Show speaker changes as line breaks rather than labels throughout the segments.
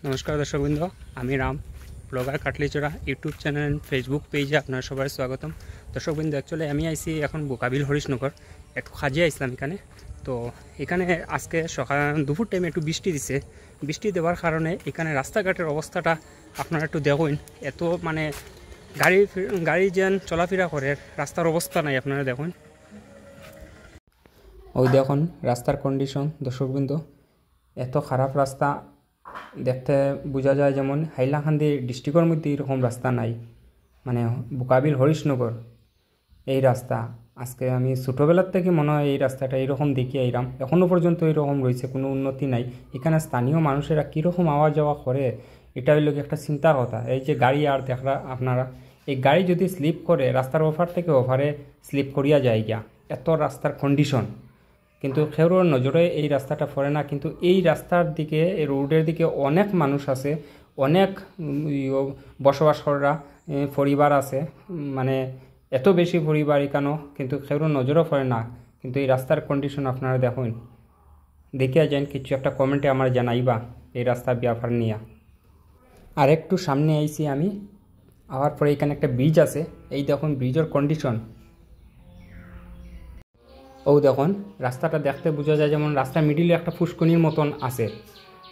নমস্কার দর্শকবৃন্দ, আমি Ram blogger Katlichara YouTube channel and Facebook পেজে আপনার সবাই স্বাগতম। দর্শকবৃন্দ, অ্যাকচুয়ালি আমি আইসি এখন বোকাবিল হরিশনগর, একটু কাজে আইসলাম এখানে। তো এখানে আজকে সকাল দুপুর টাইমে একটু বৃষ্টি দিছে। বৃষ্টি দেওয়ার কারণে এখানে রাস্তাঘাটের অবস্থাটা আপনারা একটু দেখুন। এত মানে গাড়ি যেন চলাফেরা করে, রাস্তার অবস্থা নাই। আপনারা দেখুন, ওই দেখুন রাস্তার কন্ডিশন। দর্শকবৃন্দ, এত খারাপ রাস্তা দেখতে বোঝা যায় যেমন হাইলাকান্দি ডিস্ট্রিক্টের মধ্যে এরকম রাস্তা নাই, মানে বোকাবিল হরিশনগর এই রাস্তা। আজকে আমি ছোটোবেলার থেকে মনে হয় এই রাস্তাটা এইরকম দেখি আইরাম, এখনও পর্যন্ত এইরকম রয়েছে, কোনো উন্নতি নাই। এখানে স্থানীয় মানুষেরা কীরকম আওয়া যাওয়া করে, এটা হইল একটা চিন্তার কথা। এই যে গাড়ি আর দেখরা আপনারা, এই গাড়ি যদি স্লিপ করে রাস্তার ওভার থেকে ওভারে স্লিপ করিয়া যায় গিয়া, এত রাস্তার কন্ডিশন। কিন্তু খেউরের নজরে এই রাস্তাটা পড়ে না। কিন্তু এই রাস্তার দিকে, এই রোডের দিকে অনেক মানুষ আছে, অনেক বসবাস করা পরিবার আছে, মানে এত বেশি পরিবার এখানো, কিন্তু খেউরের নজরও পড়ে না। কিন্তু এই রাস্তার কন্ডিশন আপনারা দেখুন, দেখিয়া যান, কিছু একটা কমেন্টে আমার জানাইবা এই রাস্তার ব্যাপার নিয়ে। আর একটু সামনে আইছি আমি, আবার পরে এখানে একটা ব্রিজ আছে। এই দেখুন ব্রিজের কন্ডিশন। ও দেখুন রাস্তাটা দেখতে বোঝা যায় যেমন রাস্তার মিডিলে একটা ফুসকুনির মতন আছে,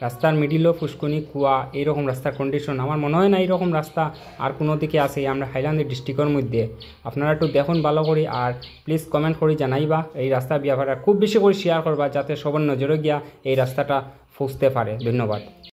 রাস্তার মিডিলেও ফুসকুনি, কুয়া, এইরকম রাস্তার কন্ডিশন। আমার মনে হয় না এইরকম রাস্তা আর কোনো দিকে আছে আমরা হাইলাকান্দি ডিস্ট্রিক্টের মধ্যে। আপনারা একটু দেখুন ভালো করে, আর প্লিজ কমেন্ট করে জানাইবা এই রাস্তার ব্যাপারে। খুব বেশি করে শেয়ার করবা যাতে সবার নজরে গিয়া এই রাস্তাটা ফুসতে পারে। ধন্যবাদ।